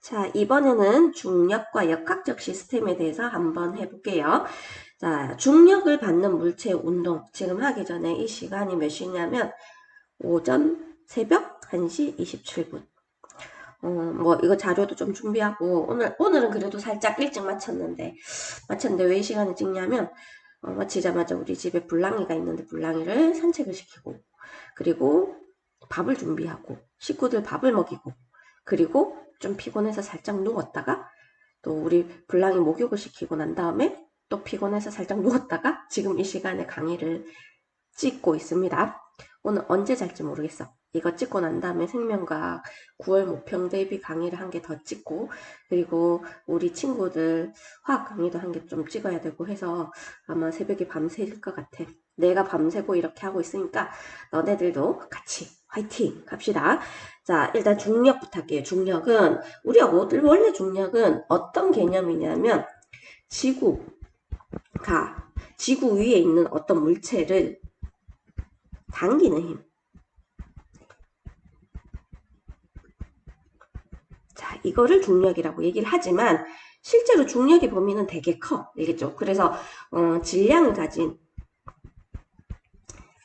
자, 이번에는 중력과 역학적 시스템에 대해서 한번 해볼게요. 자, 중력을 받는 물체의 운동. 지금 하기 전에 이 시간이 몇 시냐면 오전 새벽 1시 27분. 뭐 이거 자료도 좀 준비하고 오늘은 그래도 살짝 일찍 마쳤는데 왜 이 시간을 찍냐면 마치자마자 우리 집에 불랑이가 있는데 불랑이를 산책을 시키고 그리고 밥을 준비하고 식구들 밥을 먹이고 그리고 좀 피곤해서 살짝 누웠다가 또 우리 불랑이 목욕을 시키고 난 다음에 또 피곤해서 살짝 누웠다가 지금 이 시간에 강의를 찍고 있습니다. 오늘 언제 잘지 모르겠어. 이거 찍고 난 다음에 생명과학 9월 모평 대비 강의를 한 개 더 찍고 그리고 우리 친구들 화학 강의도 한 개 좀 찍어야 되고 해서 아마 새벽에 밤새일 것 같아. 내가 밤새고 이렇게 하고 있으니까 너네들도 같이 화이팅 합시다. 자, 일단 중력부터 할게요. 중력은 우리가 원래 중력은 어떤 개념이냐면 지구 위에 있는 어떤 물체를 당기는 힘. 자, 이거를 중력이라고 얘기를 하지만 실제로 중력의 범위는 되게 커. 알겠죠? 그래서 질량을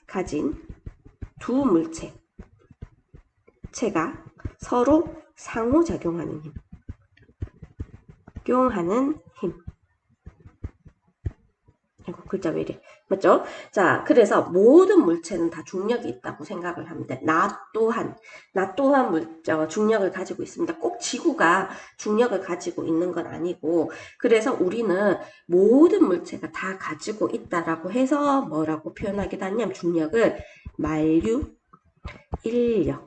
가진 두 물체가 서로 상호작용하는 힘. 이거 글자 왜 이래? 맞죠? 자, 그래서 모든 물체는 다 중력이 있다고 생각을 합니다. 나 또한 중력을 가지고 있습니다. 꼭 지구가 중력을 가지고 있는 건 아니고, 그래서 우리는 모든 물체가 다 가지고 있다라고 해서 뭐라고 표현하기도 하냐면 중력을 만류 인력.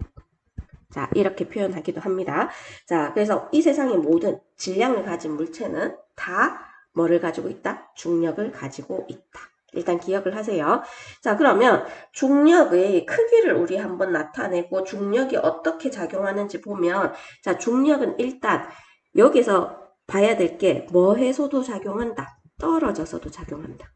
자, 이렇게 표현하기도 합니다. 자, 그래서 이 세상의 모든 질량을 가진 물체는 다 뭐를 가지고 있다? 중력을 가지고 있다. 일단 기억을 하세요. 자, 그러면 중력의 크기를 우리 한번 나타내고 중력이 어떻게 작용하는지 보면 자, 중력은 일단 여기서 봐야 될 게 뭐해서도 작용한다. 떨어져서도 작용한다.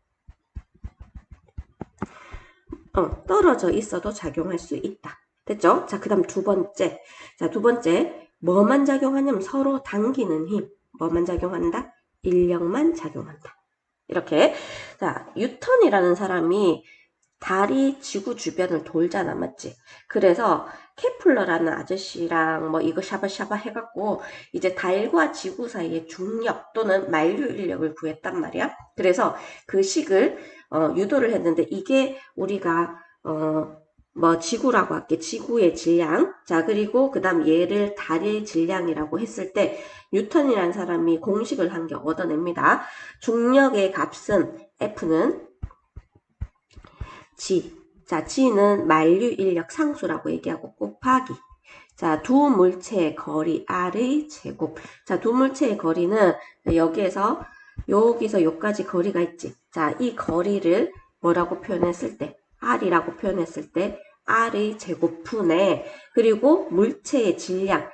떨어져 있어도 작용할 수 있다. 됐죠? 자, 그 다음 두 번째. 자, 두 번째. 뭐만 작용하냐면 서로 당기는 힘. 뭐만 작용한다? 인력만 작용한다. 이렇게. 자, 뉴턴이라는 사람이 달이 지구 주변을 돌잖아, 맞지? 그래서 케플러라는 아저씨랑 뭐 이거 샤바샤바 해갖고 이제 달과 지구 사이의 중력 또는 만류 인력을 구했단 말이야. 그래서 그 식을 유도를 했는데 이게 우리가 뭐 지구라고 할게. 지구의 질량. 자, 그리고 그 다음 얘를 달의 질량이라고 했을 때 뉴턴이라는 사람이 공식을 한 개 얻어냅니다. 중력의 값은 F는 G. 자, G는 만류 인력 상수라고 얘기하고 곱하기. 자, 두 물체의 거리 R의 제곱. 자, 두 물체의 거리는 여기서 여기까지 거리가 있지. 자, 이 거리를 뭐라고 표현했을 때 R이라고 표현했을 때 R의 제곱분에 그리고 물체의 질량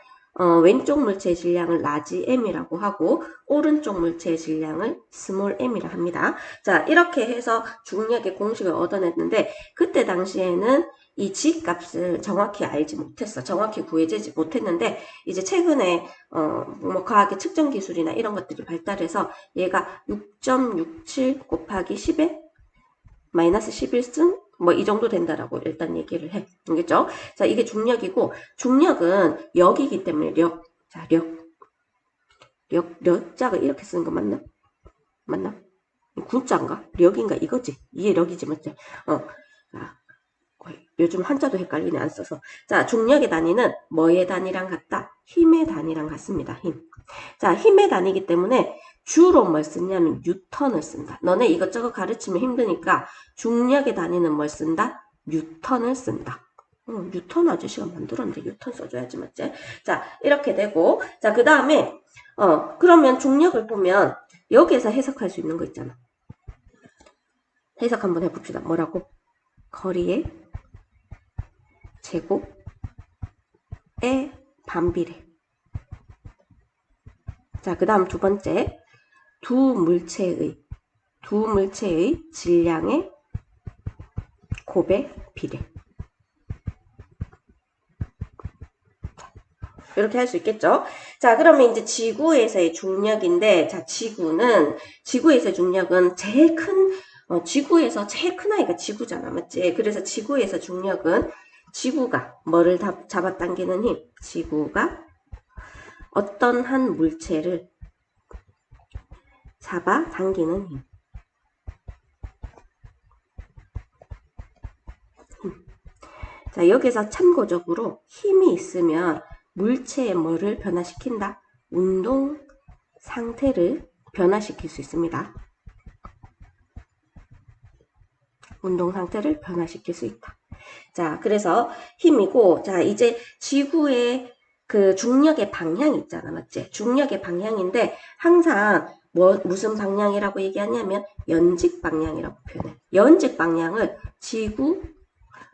왼쪽 물체의 질량을 라지 m이라고 하고 오른쪽 물체의 질량을 스몰 m이라 합니다. 자, 이렇게 해서 중력의 공식을 얻어냈는데 그때 당시에는 이 G 값을 정확히 알지 못했어. 정확히 구해지지 못했는데 이제 최근에 뭐 과학의 측정 기술이나 이런 것들이 발달해서 얘가 6.67 곱하기 10에 마이너스 11승 뭐 이 정도 된다라고 일단 얘기를 해. 알겠죠? 자, 이게 중력이고 중력은 역이기 때문에 력. 자, 력자가 이렇게 쓰는 거 맞나? 맞나? 군자인가? 력인가? 이거지. 이게 력이지 맞지? 자, 요즘 한자도 헷갈리네 안 써서. 자, 중력의 단위는 뭐의 단위랑 같다? 힘의 단위랑 같습니다. 힘. 자, 힘의 단위이기 때문에 주로 뭘 쓰냐면 뉴턴을 쓴다. 너네 이것저것 가르치면 힘드니까 중력의 단위는 뭘 쓴다? 뉴턴을 쓴다. 뉴턴 아저씨가 만들었는데 뉴턴 써줘야지 맞지? 자, 이렇게 되고 자, 그 다음에 그러면 중력을 보면 여기에서 해석할 수 있는 거 있잖아. 해석 한번 해봅시다. 뭐라고? 거리의 제곱에 반비례. 자, 그 다음 두 번째 두 물체의 질량의 곱의 비례. 이렇게 할 수 있겠죠. 자, 그러면 이제 지구에서의 중력인데, 자, 지구에서의 중력은 제일 큰, 지구에서 제일 큰 아이가 지구잖아. 맞지? 그래서 지구에서 중력은 지구가 뭐를 잡아당기는 힘? 지구가 어떤 한 물체를 잡아당기는 힘. 자, 여기서 참고적으로 힘이 있으면 물체의 뭐를 변화시킨다? 운동 상태를 변화시킬 수 있습니다. 운동 상태를 변화시킬 수 있다. 자, 그래서 힘이고, 자, 이제 지구의 그 중력의 방향이 있잖아. 맞지? 중력의 방향인데, 항상 무슨 방향이라고 얘기하냐면, 연직 방향이라고 표현해. 연직 방향을 지구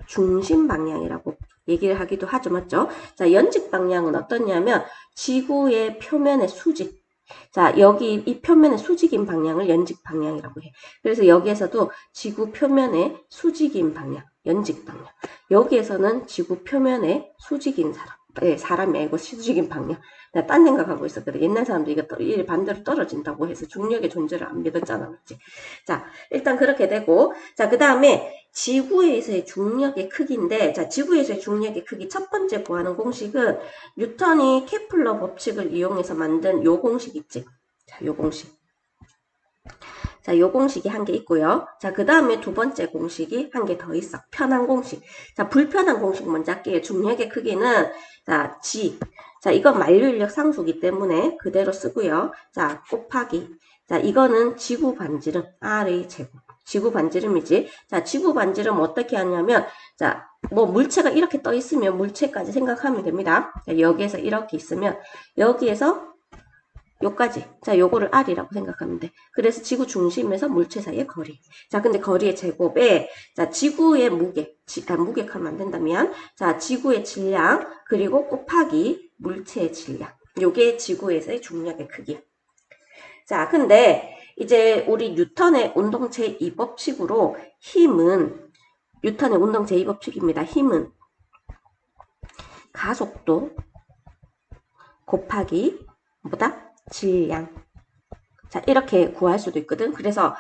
중심 방향이라고 얘기를 하기도 하죠. 맞죠? 자, 연직 방향은 어떠냐면, 지구의 표면의 수직. 자, 여기 이 표면의 수직인 방향을 연직 방향이라고 해. 그래서 여기에서도 지구 표면의 수직인 방향, 연직 방향. 여기에서는 지구 표면의 수직인 사람이 아니고 수직인 방향. 내가 딴 생각하고 있었거든. 옛날 사람도 이거 반대로 떨어진다고 해서 중력의 존재를 안 믿었잖아. 맞지? 자, 일단 그렇게 되고, 자, 그 다음에 지구에서의 중력의 크기인데, 자, 지구에서의 중력의 크기 첫 번째 구하는 공식은 뉴턴이 케플러 법칙을 이용해서 만든 요 공식 있지? 자, 요 공식. 자, 요 공식이 한 개 있고요. 자, 그 다음에 두 번째 공식이 한 개 더 있어. 편한 공식. 자, 불편한 공식 먼저 할게요. 중력의 크기는, 자, G. 자, 이건 만류인력 상수기 때문에 그대로 쓰고요. 자, 곱하기. 자, 이거는 지구 반지름, R의 제곱. 지구 반지름이지. 자, 지구 반지름 어떻게 하냐면, 자, 뭐 물체가 이렇게 떠 있으면 물체까지 생각하면 됩니다. 자, 여기에서 이렇게 있으면, 여기에서 요까지. 자, 요거를 R이라고 생각하면 돼. 그래서 지구 중심에서 물체 사이의 거리. 자, 근데 거리의 제곱에, 자, 지구의 무게. 무게하면 안 된다면, 자, 지구의 질량, 그리고 곱하기 물체의 질량. 요게 지구에서의 중력의 크기. 자, 근데 이제 우리 뉴턴의 운동 제2법칙으로 힘은, 뉴턴의 운동 제2법칙입니다. 힘은 가속도 곱하기 뭐다? 질량. 자, 이렇게 구할 수도 있거든. 그래서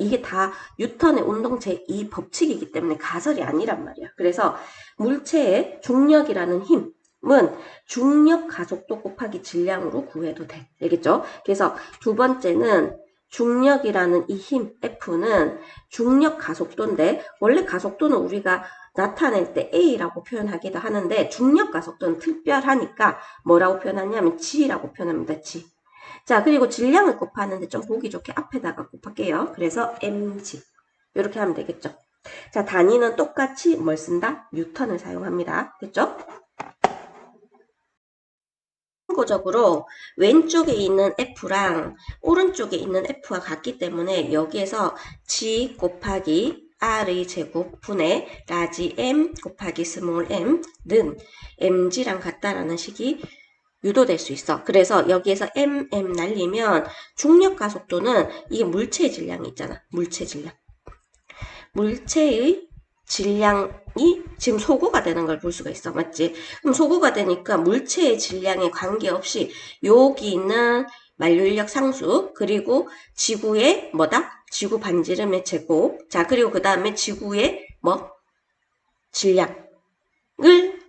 이게 다 뉴턴의 운동 제2법칙이기 때문에 가설이 아니란 말이야. 그래서 물체의 중력이라는 힘은 중력 가속도 곱하기 질량으로 구해도 돼. 알겠죠? 그래서 두 번째는 중력이라는 이 힘, F는 중력 가속도인데, 원래 가속도는 우리가 나타낼 때 A라고 표현하기도 하는데, 중력 가속도는 특별하니까 뭐라고 표현하냐면 G라고 표현합니다. G. 자, 그리고 질량을 곱하는데 좀 보기 좋게 앞에다가 곱할게요. 그래서 mg. 이렇게 하면 되겠죠. 자, 단위는 똑같이 뭘 쓴다? 뉴턴을 사용합니다. 됐죠? 참고적으로 왼쪽에 있는 F랑 오른쪽에 있는 F와 같기 때문에 여기에서 G 곱하기 R의 제곱 분의 라지 M 곱하기 스몰 m는 mg랑 같다라는 식이 유도될 수 있어. 그래서 여기에서 mm 날리면 중력 가속도는 이게 물체의 질량이 있잖아. 물체 질량. 물체의 질량이 지금 소구가 되는 걸 볼 수가 있어. 맞지? 그럼 소구가 되니까 물체의 질량에 관계없이 여기 있는 만류인력 상수 그리고 지구의 뭐다? 지구 반지름의 제곱. 자, 그리고 그 다음에 지구의 뭐? 질량을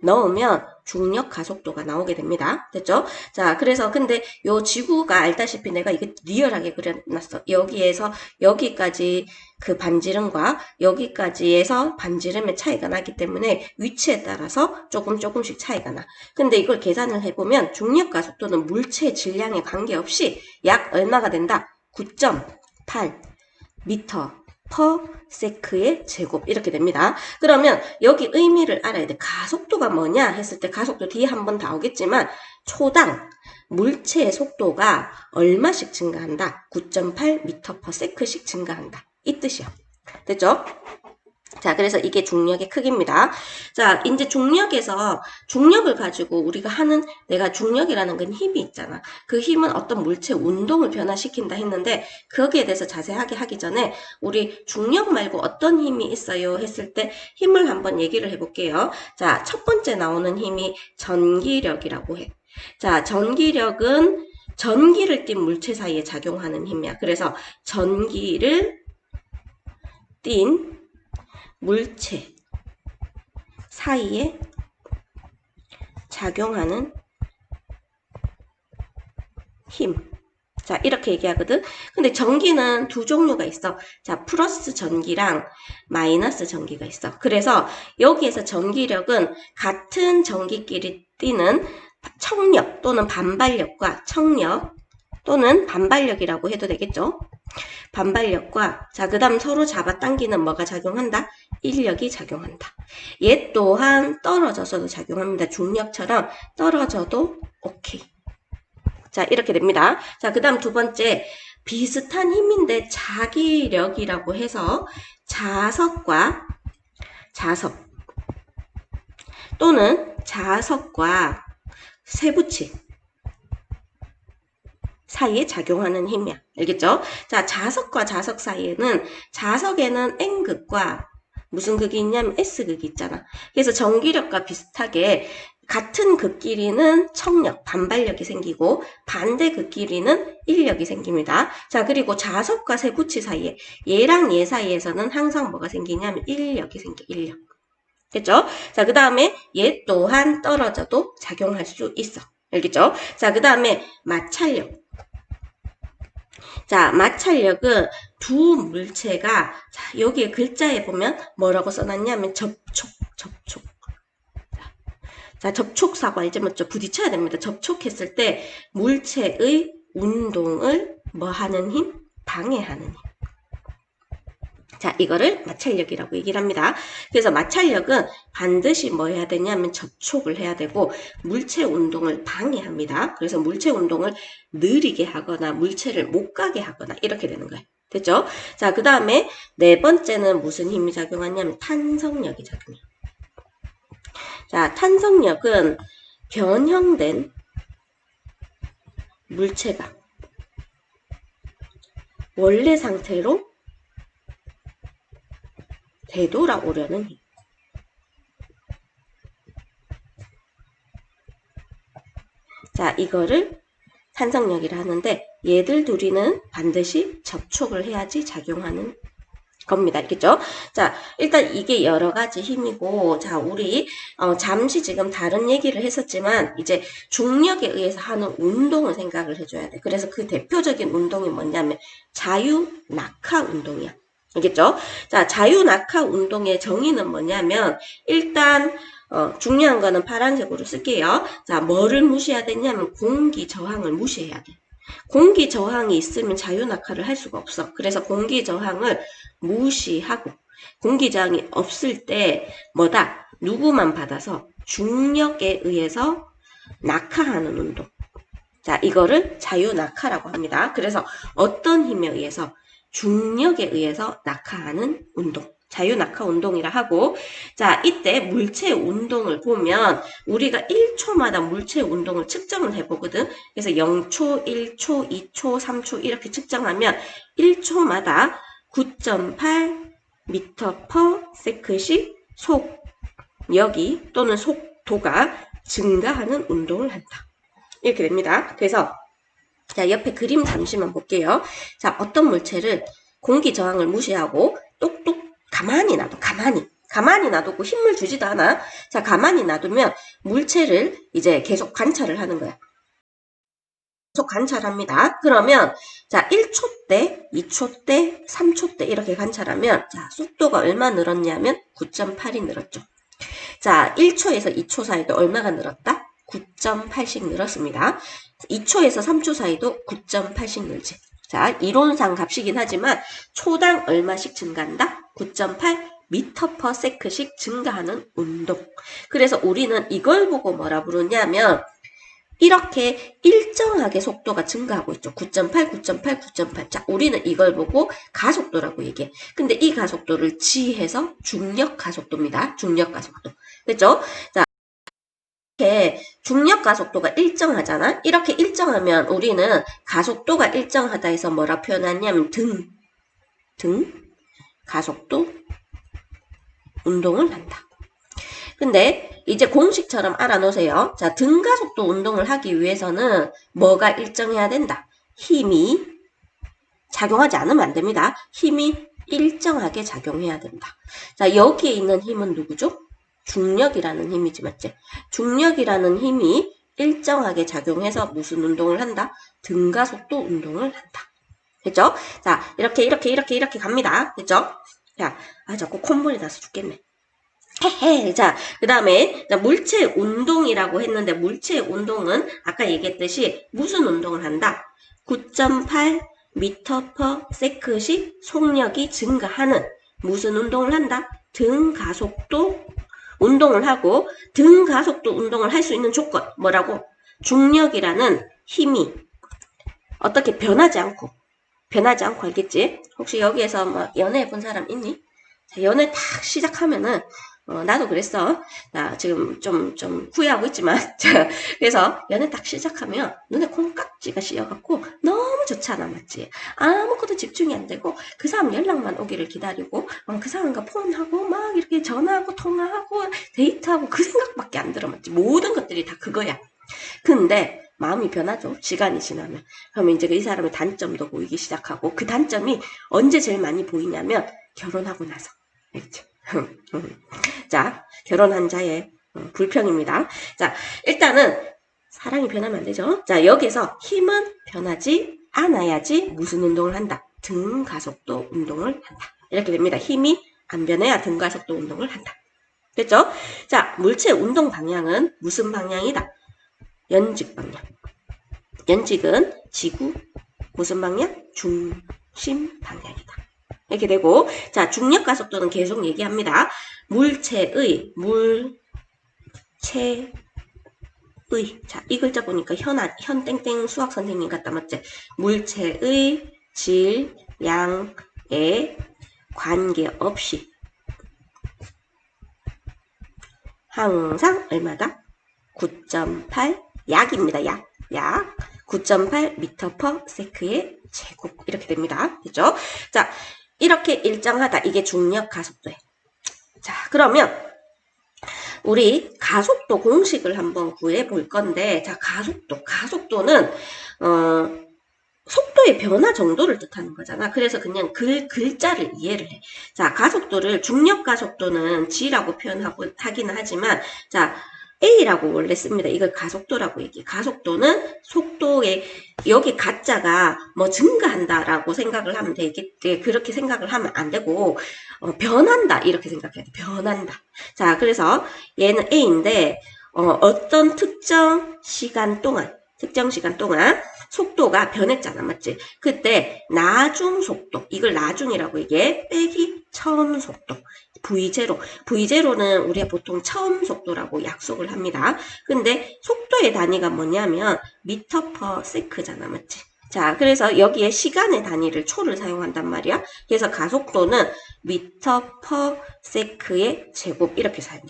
넣으면 중력 가속도가 나오게 됩니다. 됐죠? 자, 그래서 근데 요 지구가 알다시피 내가 이게 리얼하게 그려놨어. 여기에서 여기까지 그 반지름과 여기까지에서 반지름의 차이가 나기 때문에 위치에 따라서 조금씩 차이가 나. 근데 이걸 계산을 해보면 중력 가속도는 물체의 질량에 관계없이 약 얼마가 된다? 9.8 미터 퍼 세크의 제곱 이렇게 됩니다. 그러면 여기 의미를 알아야 돼. 가속도가 뭐냐 했을 때 가속도 뒤에 한번 다 오겠지만 초당 물체의 속도가 얼마씩 증가한다. 9.8 미터 퍼 세크씩 증가한다. 이 뜻이야. 됐죠? 자, 그래서 이게 중력의 크기입니다. 자, 이제 중력을 가지고 우리가 하는, 내가 중력이라는 건 힘이 있잖아. 그 힘은 어떤 물체 운동을 변화시킨다 했는데, 거기에 대해서 자세하게 하기 전에, 우리 중력 말고 어떤 힘이 있어요 했을 때 힘을 한번 얘기를 해볼게요. 자, 첫 번째 나오는 힘이 전기력이라고 해. 자, 전기력은 전기를 띤 물체 사이에 작용하는 힘이야. 그래서 전기를 띤 물체 사이에 작용하는 힘. 자, 이렇게 얘기하거든. 근데 전기는 두 종류가 있어. 자, 플러스 전기랑 마이너스 전기가 있어. 그래서 여기에서 전기력은 같은 전기끼리 띠는 청력 또는 반발력과 청력 또는 반발력이라고 해도 되겠죠. 반발력과 자, 그 다음 서로 잡아당기는 뭐가 작용한다? 인력이 작용한다. 얘 또한 떨어져서도 작용합니다. 중력처럼 떨어져도 오케이. 자, 이렇게 됩니다. 자, 그 다음 두 번째, 비슷한 힘인데 자기력이라고 해서 자석과 자석 또는 자석과 쇠붙이 사이에 작용하는 힘이야. 알겠죠? 자, 자석과 자석 사이에는 자석에는 N극과 무슨 극이 있냐면 S극이 있잖아. 그래서 전기력과 비슷하게 같은 극끼리는 청력, 반발력이 생기고 반대 극끼리는 인력이 생깁니다. 자, 그리고 자석과 쇠붙이 사이에 얘랑 얘 사이에서는 항상 뭐가 생기냐면 인력이 생겨, 인력. 됐죠? 자, 그 다음에 얘 또한 떨어져도 작용할 수 있어. 알겠죠? 자, 그 다음에 마찰력. 자, 마찰력은 두 물체가 자, 여기에 글자에 보면 뭐라고 써놨냐면 접촉. 자, 접촉사고 알죠? 맞죠? 부딪혀야 됩니다. 접촉했을 때 물체의 운동을 뭐 하는 힘? 방해하는 힘. 자, 이거를 마찰력이라고 얘기를 합니다. 그래서 마찰력은 반드시 뭐 해야 되냐면 접촉을 해야 되고 물체 운동을 방해합니다. 그래서 물체 운동을 느리게 하거나 물체를 못 가게 하거나 이렇게 되는 거예요. 됐죠? 자, 그 다음에 네 번째는 무슨 힘이 작용하냐면 탄성력이 작용해요. 자, 탄성력은 변형된 물체가 원래 상태로 되돌아오려는 힘. 자, 이거를 탄성력이라 하는데 얘들 둘이는 반드시 접촉을 해야지 작용하는 겁니다. 알겠죠? 자, 일단 이게 여러 가지 힘이고, 자, 우리 잠시 지금 다른 얘기를 했었지만 이제 중력에 의해서 하는 운동을 생각을 해줘야 돼. 그래서 그 대표적인 운동이 뭐냐면 자유-낙하 운동이야. 알겠죠? 자, 자유-낙하 운동의 정의는 뭐냐면 일단 중요한 거는 파란색으로 쓸게요. 자, 뭐를 무시해야 되냐면 공기 저항을 무시해야 돼. 공기 저항이 있으면 자유낙하를 할 수가 없어. 그래서 공기 저항을 무시하고 공기 저항이 없을 때 뭐다? 누구만 받아서 중력에 의해서 낙하하는 운동. 자, 이거를 자유낙하라고 합니다. 그래서 어떤 힘에 의해서? 중력에 의해서 낙하하는 운동. 자유낙하 운동이라 하고, 자, 이때 물체 운동을 보면 우리가 1초마다 물체 운동을 측정을 해보거든. 그래서 0초, 1초, 2초, 3초 이렇게 측정하면 1초마다 9.8 미터 퍼 세크씩 속력이 또는 속도가 증가하는 운동을 한다. 이렇게 됩니다. 그래서 자, 옆에 그림 잠시만 볼게요. 자, 어떤 물체를 공기 저항을 무시하고 똑똑 가만히 놔두고 힘을 주지도 않아. 자, 가만히 놔두면 물체를 이제 계속 관찰을 하는 거야. 계속 관찰합니다. 그러면 자, 1초 때, 2초 때, 3초 때 이렇게 관찰하면 자, 속도가 얼마 늘었냐면 9.8이 늘었죠. 자, 1초에서 2초 사이도 얼마가 늘었다? 9.8씩 늘었습니다. 2초에서 3초 사이도 9.8씩 늘지. 자, 이론상 값이긴 하지만 초당 얼마씩 증가한다? 9.8 미터 퍼 세크씩 증가하는 운동. 그래서 우리는 이걸 보고 뭐라 부르냐면 이렇게 일정하게 속도가 증가하고 있죠. 9.8, 9.8, 9.8. 자, 우리는 이걸 보고 가속도라고 얘기해. 근데 이 가속도를 지해서 중력 가속도입니다. 중력 가속도. 그렇죠? 자, 이렇게 중력 가속도가 일정하잖아. 이렇게 일정하면 우리는 가속도가 일정하다 해서 뭐라 표현하냐면 등 가속도 운동을 한다. 근데 이제 공식처럼 알아놓으세요. 자, 등가속도 운동을 하기 위해서는 뭐가 일정해야 된다. 힘이 작용하지 않으면 안 됩니다. 힘이 일정하게 작용해야 된다. 자, 여기에 있는 힘은 누구죠? 중력이라는 힘이지, 맞지? 중력이라는 힘이 일정하게 작용해서 무슨 운동을 한다? 등가속도 운동을 한다. 됐죠? 자, 이렇게 갑니다. 됐죠? 자, 자꾸 콧물이 나서 죽겠네. 헤헤. 자, 그 다음에 물체 운동이라고 했는데 물체 운동은 아까 얘기했듯이 무슨 운동을 한다? 9.8 미터 퍼 세크씩 속력이 증가하는 무슨 운동을 한다? 등가속도 운동을 하고 등가속도 운동을 할 수 있는 조건 뭐라고? 중력이라는 힘이 어떻게 변하지 않고 알겠지? 혹시 여기에서 뭐 연애 해본 사람 있니? 자, 연애 딱 시작하면은 나도 그랬어. 나 지금 좀 후회하고 있지만 자, 그래서 연애 딱 시작하면 눈에 콩깍지가 씌어갖고 너무 좋지 않아, 맞지? 아무것도 집중이 안 되고 그 사람 연락만 오기를 기다리고 그 사람과 폰하고 막 이렇게 전화하고 통화하고 데이트하고 그 생각밖에 안 들어, 맞지? 모든 것들이 다 그거야. 근데 마음이 변하죠. 시간이 지나면. 그러면 이제 이 사람의 단점도 보이기 시작하고 그 단점이 언제 제일 많이 보이냐면 결혼하고 나서. 알겠지? 자, 결혼한 자의 불평입니다. 자, 일단은 사랑이 변하면 안 되죠. 자, 여기서 힘은 변하지 않아야지 무슨 운동을 한다? 등가속도 운동을 한다. 이렇게 됩니다. 힘이 안 변해야 등가속도 운동을 한다. 됐죠? 자, 물체 운동 방향은 무슨 방향이다? 연직 방향. 연직은 지구 무슨 방향? 중심 방향이다. 이렇게 되고, 자, 중력 가속도는 계속 얘기합니다. 물체의, 자, 이 글자 보니까 현 땡땡 수학 선생님 같다, 맞지? 물체의 질, 양에 관계없이 항상 얼마다? 9.8 약입니다. 약 9.8 미터 퍼 세크의 제곱 이렇게 됩니다. 됐죠? 자, 이렇게 일정하다. 이게 중력 가속도예요. 자, 그러면 우리 가속도 공식을 한번 구해 볼 건데, 자, 가속도는 속도의 변화 정도를 뜻하는 거잖아. 그래서 그냥 글자를 이해를 해. 자, 가속도를 중력 가속도는 G라고 하기는 하지만, 자, A라고 원래 씁니다. 이걸 가속도라고 얘기해. 가속도는 속도의 여기 가짜가 뭐 증가한다라고 생각을 하면 돼. 그렇게 생각을 하면 안 되고 변한다 이렇게 생각해야 돼. 변한다. 자, 그래서 얘는 A인데 어떤 특정 시간 동안 속도가 변했잖아, 맞지? 그때 나중 속도, 이걸 나중이라고 얘기해. 빼기 처음 속도. V0는 우리가 보통 처음 속도라고 약속을 합니다. 근데 속도의 단위가 뭐냐면 미터 퍼 세크잖아, 맞지? 자, 그래서 여기에 시간의 단위를 초를 사용한단 말이야. 그래서 가속도는 미터 퍼 세크의 제곱 이렇게 사용해.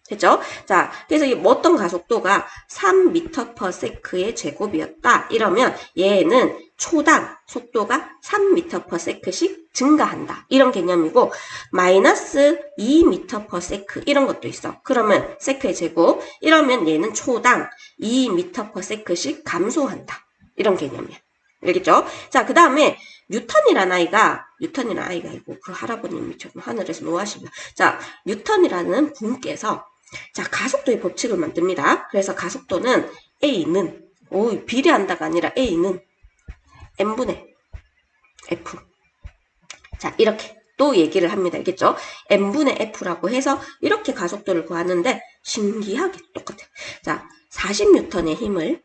됐죠? 자, 그래서 어떤 가속도가 3m per sec의 제곱이었다. 이러면 얘는 초당 속도가 3m per sec씩 증가한다. 이런 개념이고 마이너스 2m per sec 이런 것도 있어. 그러면 sec의 제곱 이러면 얘는 초당 2m per sec씩 감소한다. 이런 개념이야. 알겠죠? 자, 그 다음에 뉴턴이라는 아이가 아니고 그 할아버님이 좀 하늘에서 노하시면 자, 뉴턴이라는 분께서 자, 가속도의 법칙을 만듭니다. 그래서 가속도는 A는 비례한다가 아니라 A는 N분의 F. 자, 이렇게 또 얘기를 합니다. 알겠죠? N분의 F라고 해서 이렇게 가속도를 구하는데 신기하게 똑같아요. 자, 40N의 힘을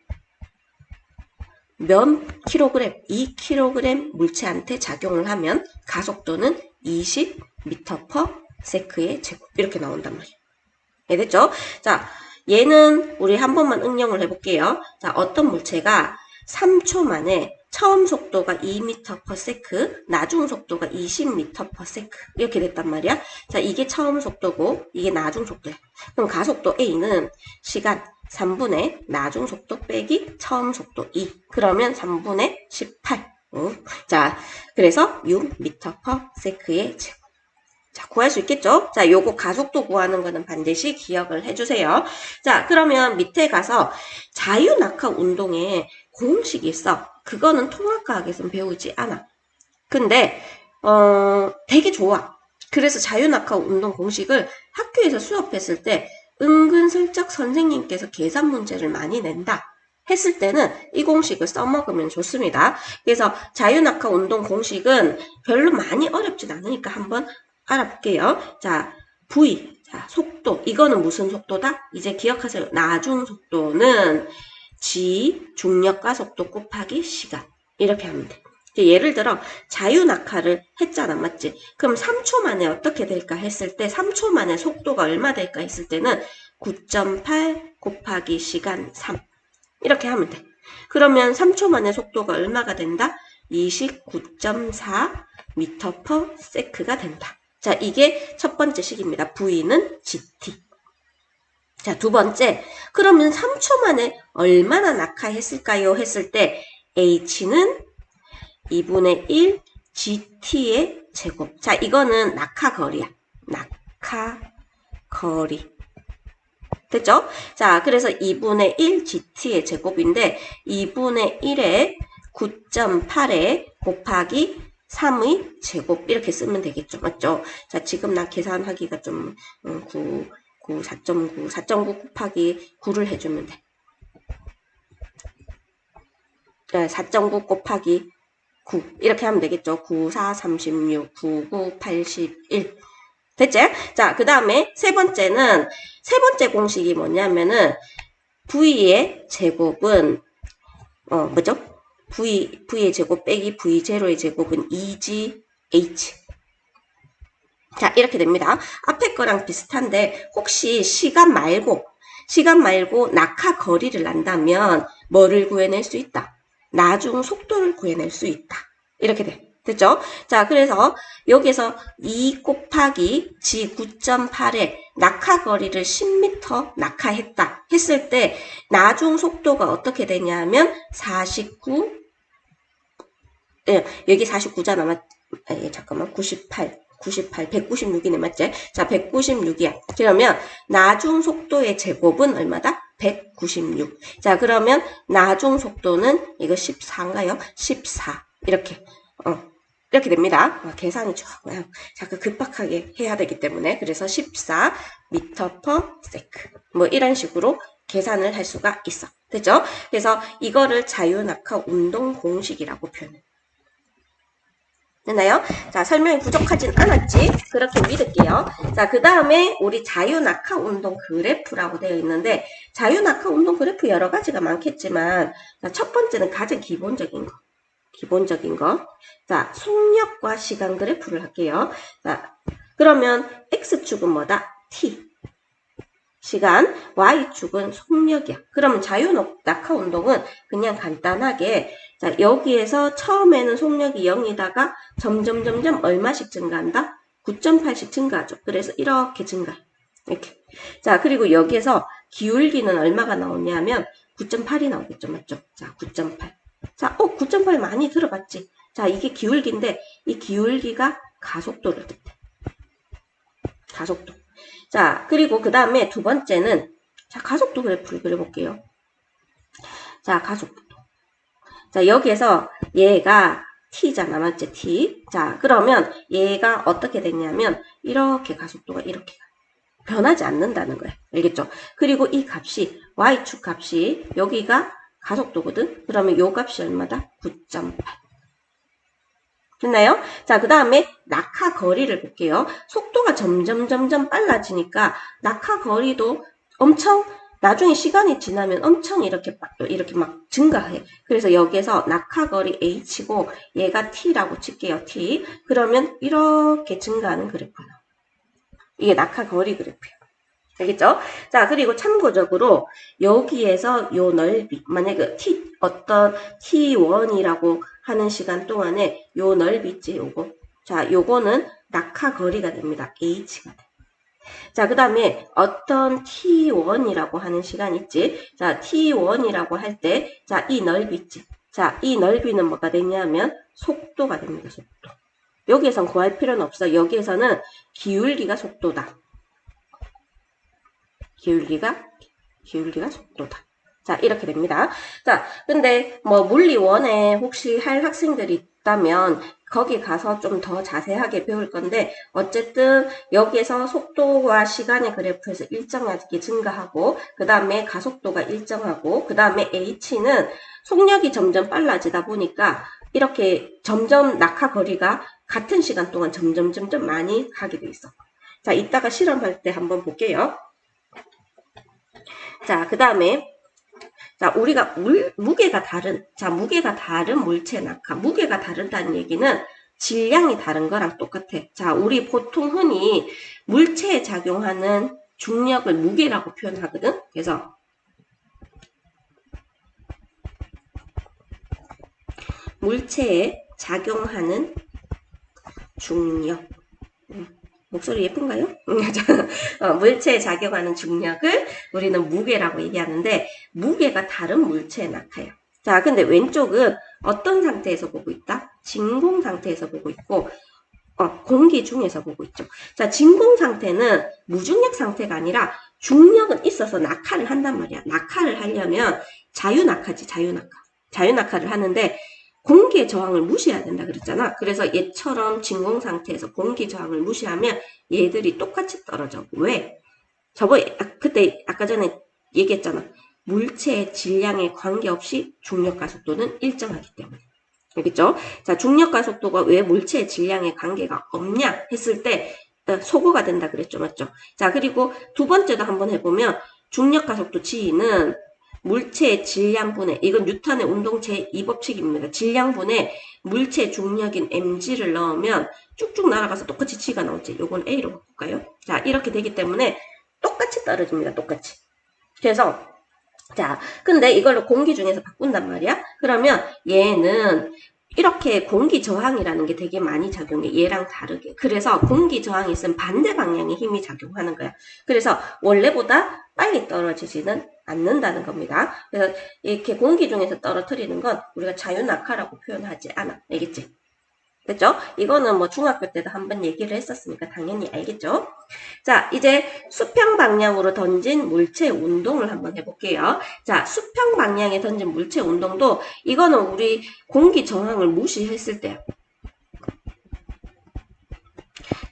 몇 킬로그램, 2kg 물체한테 작용을 하면 가속도는 20m per sec의 제곱 이렇게 나온단 말이에요. 됐죠? 자, 얘는 우리 한 번만 응용을 해볼게요. 자, 어떤 물체가 3초 만에 처음 속도가 2m per sec, 나중 속도가 20m per sec 이렇게 됐단 말이야. 자, 이게 처음 속도고 이게 나중 속도야. 그럼 가속도 A는 시간 3분의 나중 속도 빼기 처음 속도 2. 그러면 3분의 18. 자, 그래서 6m per sec의 제곱. 자, 구할 수 있겠죠? 자, 요거 가속도 구하는 거는 반드시 기억을 해주세요. 자, 그러면 밑에 가서 자유낙하 운동에 공식이 있어. 그거는 통합과학에서는 배우지 않아. 근데 되게 좋아. 그래서 자유낙하 운동 공식을 학교에서 수업했을 때 은근슬쩍 선생님께서 계산 문제를 많이 낸다 했을 때는 이 공식을 써먹으면 좋습니다. 그래서 자유낙하 운동 공식은 별로 많이 어렵진 않으니까 한번 알아볼게요. 자, V, 자, 속도. 이거는 무슨 속도다? 이제 기억하세요. 나중 속도는 G, 중력과 속도 곱하기 시간. 이렇게 하면 돼. 예를 들어 자유낙하를 했잖아, 맞지? 그럼 3초 만에 어떻게 될까 했을 때 3초 만에 속도가 얼마 될까 했을 때는 9.8 곱하기 시간 3 이렇게 하면 돼. 그러면 3초 만에 속도가 얼마가 된다? 29.4 미터 퍼 세크가 된다. 자, 이게 첫 번째 식입니다. V는 GT. 자, 두 번째, 그러면 3초 만에 얼마나 낙하했을까요? 했을 때 H는 2분의 1 GT의 제곱. 자, 이거는 낙하거리야. 낙하거리. 됐죠? 자, 그래서 2분의 1 GT의 제곱인데 2분의 1에 9.8에 곱하기 3의 제곱 이렇게 쓰면 되겠죠. 맞죠? 자, 지금 나 계산하기가 좀 4.9 곱하기 9를 해주면 돼. 4.9 곱하기 9 이렇게 하면 되겠죠. 9, 4, 36, 9, 9, 81 됐지? 자, 그 다음에 세 번째 공식이 뭐냐면은 V의 제곱은 뭐죠? V의 제곱 빼기 V0의 제곱은 2GH. 자, 이렇게 됩니다. 앞에 거랑 비슷한데 혹시 시간 말고 낙하 거리를 안다면 뭐를 구해낼 수 있다? 나중 속도를 구해낼 수 있다. 이렇게 돼. 됐죠? 자, 그래서 여기서 2 곱하기 G 9.8에 낙하 거리를 10m 낙하했다 했을 때 나중 속도가 어떻게 되냐면 49 여기 49잖아. 잠깐만 98 196이네, 맞지? 자, 196이야. 그러면 나중 속도의 제곱은 얼마다? 196. 자, 그러면 나중 속도는 이거 14인가요? 14. 이렇게 됩니다. 계산이 조금 잠깐 급박하게 해야 되기 때문에 그래서 14 미터 퍼 세크 뭐 이런 식으로 계산을 할 수가 있어. 됐죠? 그래서 이거를 자유낙하 운동 공식이라고 표현해. 됐나요? 자, 설명이 부족하진 않았지? 그렇게 믿을게요. 자, 그 다음에 우리 자유낙하 운동 그래프라고 되어 있는데 자유낙하 운동 그래프 여러 가지가 많겠지만 자, 첫 번째는 가장 기본적인 거. 자, 속력과 시간 그래프를 할게요. 자, 그러면 X축은 뭐다? T. 시간, Y축은 속력이야. 그러면 자유낙하 운동은 그냥 간단하게 자, 여기에서 처음에는 속력이 0이다가 점점 얼마씩 증가한다? 9.8씩 증가하죠. 그래서 이렇게 증가해. 이렇게. 자, 그리고 여기에서 기울기는 얼마가 나오냐면 9.8이 나오겠죠. 맞죠? 자, 9.8. 자, 9.8 많이 들어봤지? 자, 이게 기울기인데 이 기울기가 가속도를 뜻해. 가속도. 자, 그리고 그 다음에 두 번째는 자, 가속도 그래프를 그려볼게요. 자, 가속도. 자, 여기에서 얘가 t잖아, 맞지? t. 자, 그러면 얘가 어떻게 됐냐면 이렇게 가속도가 이렇게 변하지 않는다는 거야. 알겠죠? 그리고 이 값이 y축 값이 여기가 가속도거든? 그러면 요 값이 얼마다? 9.8. 됐나요? 자, 그 다음에 낙하 거리를 볼게요. 속도가 점점 빨라지니까 낙하 거리도 엄청 나중에 시간이 지나면 엄청 이렇게 막 증가해. 그래서 여기에서 낙하거리 H고 얘가 T라고 칠게요. T. 그러면 이렇게 증가하는 그래프야. 이게 낙하거리 그래프야. 알겠죠? 자, 그리고 참고적으로 여기에서 요 넓이, 만약에 어떤 T1이라고 하는 시간 동안에 요 넓이 있지, 요거. 자, 요거는 낙하거리가 됩니다. H가 돼. 자, 그 다음에 어떤 T1이라고 하는 시간 있지? 자, T1이라고 할 때, 자, 이 넓이 있지? 자, 이 넓이는 뭐가 되냐면 속도가 됩니다. 속도. 여기에선 구할 필요는 없어. 여기에서는 기울기가 속도다. 기울기가 속도다. 자, 이렇게 됩니다. 자, 근데 뭐 물리 1에 혹시 할 학생들이 있다면 거기 가서 좀 더 자세하게 배울 건데, 어쨌든 여기에서 속도와 시간의 그래프에서 일정하게 증가하고, 그 다음에 가속도가 일정하고, 그 다음에 h는 속력이 점점 빨라지다 보니까 이렇게 점점 낙하 거리가 같은 시간 동안 점점 많이 가게 돼 있어. 자, 이따가 실험할 때 한번 볼게요. 자, 그 다음에 자, 우리가 무게가 다른 물체 낙하. 무게가 다르다는 얘기는 질량이 다른 거랑 똑같아. 자, 우리 보통 흔히 물체에 작용하는 중력을 무게라고 표현하거든. 그래서 물체에 작용하는 중력. 목소리 예쁜가요? 물체에 작용하는 중력을 우리는 무게라고 얘기하는데, 무게가 다른 물체의 낙하예요. 자, 근데 왼쪽은 어떤 상태에서 보고 있다? 진공 상태에서 보고 있고, 공기 중에서 보고 있죠. 자, 진공 상태는 무중력 상태가 아니라 중력은 있어서 낙하를 한단 말이야. 낙하를 하려면 자유낙하지, 자유낙하. 자유낙하를 하는데, 공기의 저항을 무시해야 된다 그랬잖아. 그래서 얘처럼 진공 상태에서 공기 저항을 무시하면 얘들이 똑같이 떨어져. 왜? 그때 아까 전에 얘기했잖아. 물체의 질량에 관계없이 중력과 속도는 일정하기 때문에. 알겠죠? 자, 중력과 속도가 왜 물체의 질량에 관계가 없냐 했을 때 소거가 된다 그랬죠. 맞죠? 자, 그리고 두 번째도 한번 해보면 중력과 속도 G는 물체의 질량분의, 이건 뉴턴의 운동 제2법칙입니다. 질량분의 물체 중력인 mg를 넣으면 쭉쭉 날아가서 똑같이 g가 나오지. 요건 a로 바꿀까요? 자, 이렇게 되기 때문에 똑같이 떨어집니다. 똑같이. 그래서 자, 근데 이걸로 공기 중에서 바꾼단 말이야? 그러면 얘는 이렇게 공기 저항이라는 게 되게 많이 작용해. 얘랑 다르게. 그래서 공기 저항이 있으면 반대 방향의 힘이 작용하는 거야. 그래서 원래보다 빨리 떨어지지는 않는다는 겁니다. 그래서 이렇게 공기 중에서 떨어뜨리는 건 우리가 자유낙하라고 표현하지 않아. 알겠지? 됐죠? 이거는 뭐 중학교 때도 한번 얘기를 했었으니까 당연히 알겠죠? 자, 이제 수평 방향으로 던진 물체 운동을 한번 해볼게요. 자, 수평 방향에 던진 물체 운동도 이거는 우리 공기 저항을 무시했을 때,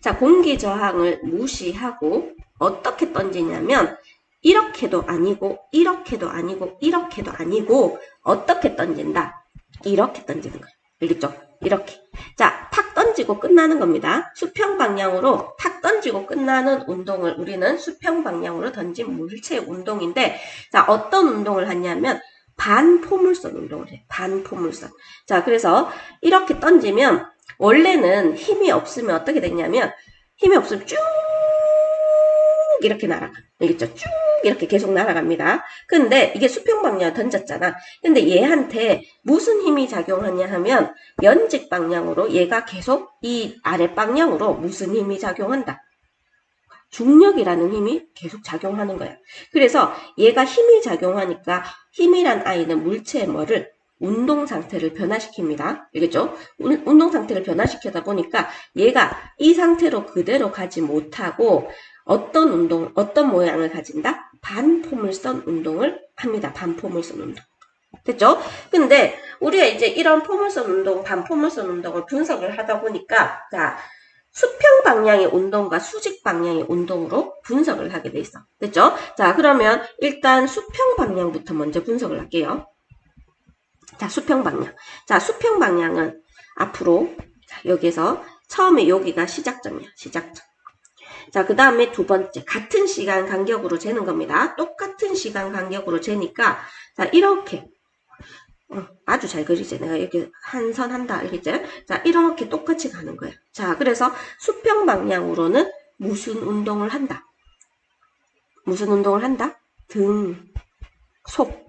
자, 공기 저항을 무시하고 어떻게 던지냐면 이렇게도 아니고 이렇게도 아니고 이렇게도 아니고 어떻게 던진다? 이렇게 던지는 거예요. 알겠죠? 이렇게. 자, 탁 던지고 끝나는 겁니다. 수평 방향으로 탁 던지고 끝나는 운동을 우리는 수평 방향으로 던진 물체 운동인데, 자, 어떤 운동을 하냐면 반포물선 운동을 해. 반포물선. 자, 그래서 이렇게 던지면 원래는 힘이 없으면 어떻게 되냐면 힘이 없으면 쭉 이렇게 날아가. 알겠죠? 쭉 이렇게 계속 날아갑니다. 근데 이게 수평 방향을 던졌잖아. 근데 얘한테 무슨 힘이 작용하냐 하면 연직 방향으로 얘가 계속 이 아래 방향으로 무슨 힘이 작용한다. 중력이라는 힘이 계속 작용하는 거야. 그래서 얘가 힘이 작용하니까 힘이란 아이는 물체의 뭐를 운동 상태를 변화시킵니다. 알겠죠? 운동 상태를 변화시키다 보니까 얘가 이 상태로 그대로 가지 못하고 어떤 모양을 가진다? 반포물선 운동을 합니다. 반포물선 운동. 됐죠? 근데 우리가 이제 이런 포물선 운동, 반포물선 운동을 분석을 하다 보니까, 자, 수평 방향의 운동과 수직 방향의 운동으로 분석을 하게 돼 있어. 됐죠? 자, 그러면 일단 수평 방향부터 먼저 분석을 할게요. 자, 수평 방향. 자, 수평 방향은 앞으로, 자, 여기서 처음에 여기가 시작점이야. 시작점. 자, 그 다음에 두 번째, 같은 시간 간격으로 재는 겁니다. 똑같은 시간 간격으로 재니까, 자, 이렇게, 아주 잘 그리지. 내가 이렇게 한 선 한다. 알겠지? 자, 이렇게 똑같이 가는 거야. 자, 그래서 수평 방향으로는 무슨 운동을 한다? 무슨 운동을 한다? 등, 속,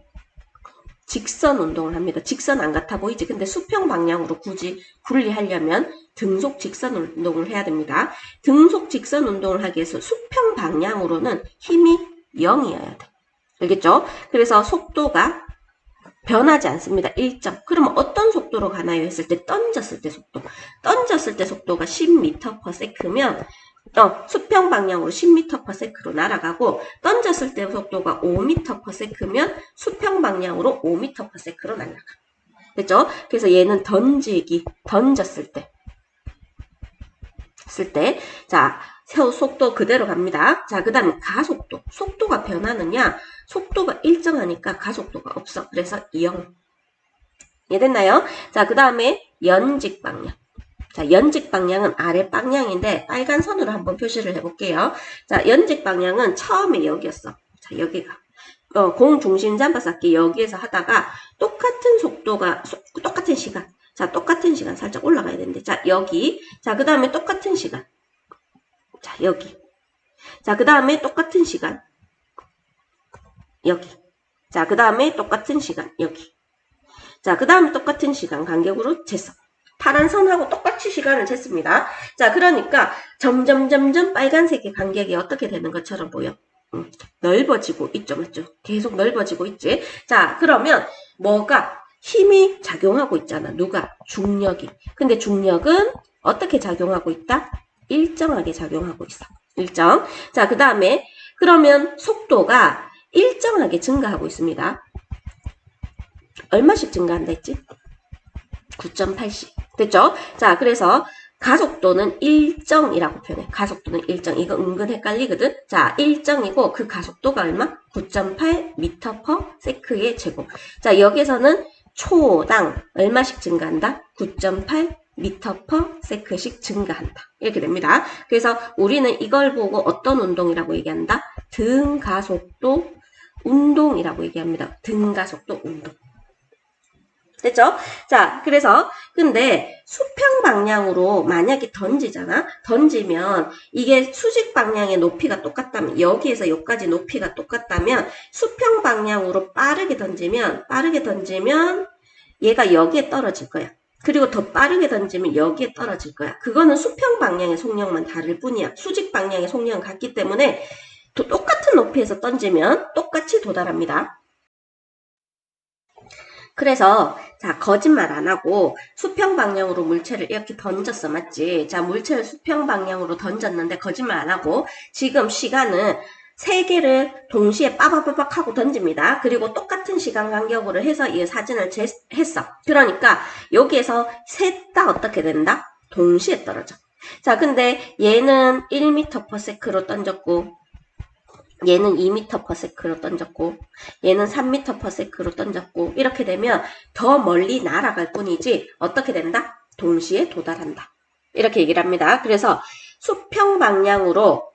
직선 운동을 합니다. 직선 안 같아 보이지? 근데 수평 방향으로 굳이 분리하려면 등속 직선 운동을 해야 됩니다. 등속 직선 운동을 하기 위해서 수평 방향으로는 힘이 0이어야 돼. 알겠죠? 그래서 속도가 변하지 않습니다. 일정. 그러면 어떤 속도로 가나요? 했을 때 던졌을 때 속도. 던졌을 때 속도가 10m/s면 수평 방향으로 10m/s로 날아가고 던졌을 때 속도가 5m/s면 수평 방향으로 5m/s로 날아가. 됐죠? 그래서 얘는 던졌을 때. 자, 속도 그대로 갑니다. 자, 그 다음에 가속도. 속도가 변하느냐? 속도가 일정하니까 가속도가 없어. 그래서 0. 이해됐나요? 자, 그 다음에 연직 방향. 자, 연직 방향은 아래 방향인데 빨간 선으로 한번 표시를 해볼게요. 자, 연직 방향은 처음에 여기였어. 자, 여기가. 공중심 잠바쌓기 여기에서 하다가 똑같은 속도가, 똑같은 시간. 자, 똑같은 시간 살짝 올라가야 되는데. 자, 여기. 자, 그 다음에 똑같은 시간. 자, 여기. 자, 그 다음에 똑같은 시간. 여기. 자, 그 다음에 똑같은 시간. 여기. 자, 그 다음에 똑같은 시간 간격으로 쟀어. 파란 선하고 똑같이 시간을 쟀습니다. 자, 그러니까 점점 빨간색의 간격이 어떻게 되는 것처럼 보여? 넓어지고 있죠, 맞죠? 계속 넓어지고 있지. 자, 그러면 뭐가 힘이 작용하고 있잖아. 누가? 중력이. 근데 중력은 어떻게 작용하고 있다? 일정하게 작용하고 있어. 일정. 자, 그 다음에 그러면 속도가 일정하게 증가하고 있습니다. 얼마씩 증가한다 했지? 9.8씩. 됐죠? 자, 그래서 가속도는 일정이라고 표현해. 가속도는 일정. 이거 은근 헷갈리거든? 자, 일정이고 그 가속도가 얼마? 9.8m/s의 제곱. 자, 여기서는 초당 얼마씩 증가한다? 9.8m/s씩 증가한다. 이렇게 됩니다. 그래서 우리는 이걸 보고 어떤 운동이라고 얘기한다? 등가속도 운동이라고 얘기합니다. 등가속도 운동. 됐죠? 자, 그래서 근데 수평 방향으로 만약에 던지잖아? 던지면 이게 수직 방향의 높이가 똑같다면 여기에서 여기까지 높이가 똑같다면 수평 방향으로 빠르게 던지면 얘가 여기에 떨어질 거야. 그리고 더 빠르게 던지면 여기에 떨어질 거야. 그거는 수평 방향의 속력만 다를 뿐이야. 수직 방향의 속력은 같기 때문에 똑같은 높이에서 던지면 똑같이 도달합니다. 그래서 자, 거짓말 안 하고 수평 방향으로 물체를 이렇게 던졌어, 맞지? 자, 물체를 수평 방향으로 던졌는데 거짓말 안 하고 지금 시간은 3개를 동시에 빠바바박 하고 던집니다. 그리고 똑같은 시간 간격으로 해서 이 사진을 했어. 그러니까 여기에서 셋 다 어떻게 된다? 동시에 떨어져. 자, 근데 얘는 1m/s로 던졌고 얘는 2m/s로 던졌고 얘는 3m/s로 던졌고 이렇게 되면 더 멀리 날아갈 뿐이지 어떻게 된다? 동시에 도달한다. 이렇게 얘기를 합니다. 그래서 수평 방향으로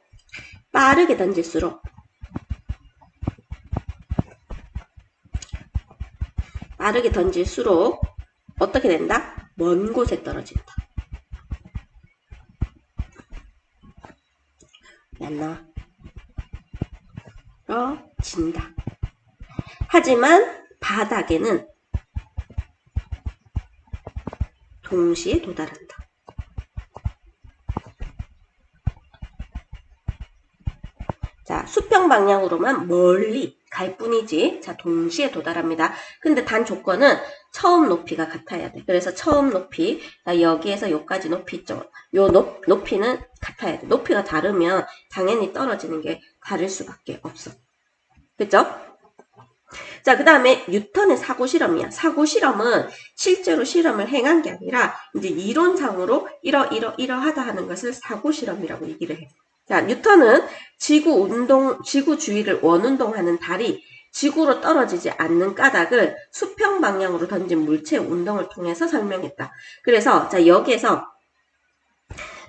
빠르게 던질수록 어떻게 된다? 먼 곳에 떨어진다. 맞나? 진다. 하지만 바닥에는 동시에 도달한다. 자, 수평 방향으로만 멀리 갈 뿐이지. 자, 동시에 도달합니다. 근데 단 조건은 처음 높이가 같아야 돼. 그래서 처음 높이, 여기에서 여기까지 높이 있죠. 요 높이는 같아야 돼. 높이가 다르면 당연히 떨어지는 게 다를 수밖에 없어. 그죠? 자, 그 다음에 뉴턴의 사고 실험이야. 사고 실험은 실제로 실험을 행한 게 아니라 이제 이론상으로 이러하다 하는 것을 사고 실험이라고 얘기를 해. 자, 뉴턴은 지구 주위를 원운동하는 달이 지구로 떨어지지 않는 까닭을 수평 방향으로 던진 물체 운동을 통해서 설명했다. 그래서 자, 여기에서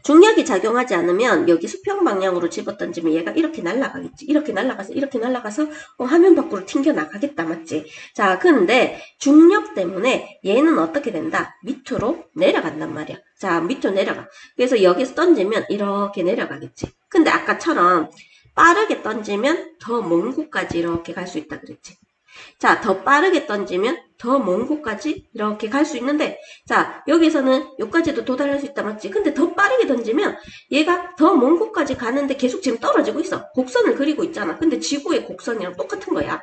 중력이 작용하지 않으면 여기 수평 방향으로 집어던지면 얘가 이렇게 날아가겠지. 이렇게 날아가서 화면 밖으로 튕겨 나가겠다. 맞지? 자, 근데 중력 때문에 얘는 어떻게 된다? 밑으로 내려간단 말이야. 자, 밑으로 내려가. 그래서 여기서 던지면 이렇게 내려가겠지. 근데 아까처럼 빠르게 던지면 더 먼 곳까지 이렇게 갈 수 있다 그랬지. 자, 더 빠르게 던지면 더 먼 곳까지 이렇게 갈 수 있는데, 자, 여기서는 여기까지도 도달할 수 있다, 맞지? 근데 더 빠르게 던지면 얘가 더 먼 곳까지 가는데 계속 지금 떨어지고 있어. 곡선을 그리고 있잖아. 근데 지구의 곡선이랑 똑같은 거야.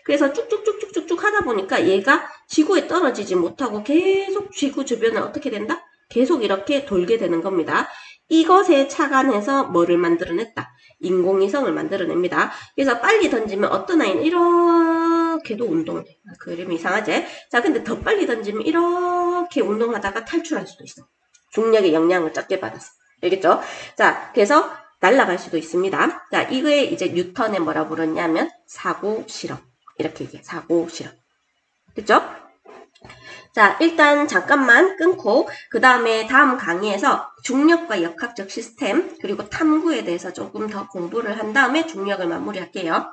그래서 쭉쭉쭉쭉쭉쭉 하다 보니까 얘가 지구에 떨어지지 못하고 계속 지구 주변을 어떻게 된다? 계속 이렇게 돌게 되는 겁니다. 이것에 착안해서 뭐를 만들어냈다? 인공위성을 만들어냅니다. 그래서 빨리 던지면 어떤 아이는 이렇게도 운동을 해. 그림이 이상하지? 자, 근데 더 빨리 던지면 이렇게 운동하다가 탈출할 수도 있어. 중력의 영향을 적게 받아서. 알겠죠? 자, 그래서 날아갈 수도 있습니다. 자, 이거에 이제 뉴턴의 뭐라 부르냐면 사고 실험. 이렇게 얘기해. 사고 실험. 됐죠? 자, 일단 잠깐만 끊고 그 다음에 다음 강의에서 중력과 역학적 시스템 그리고 탐구에 대해서 조금 더 공부를 한 다음에 중력을 마무리할게요.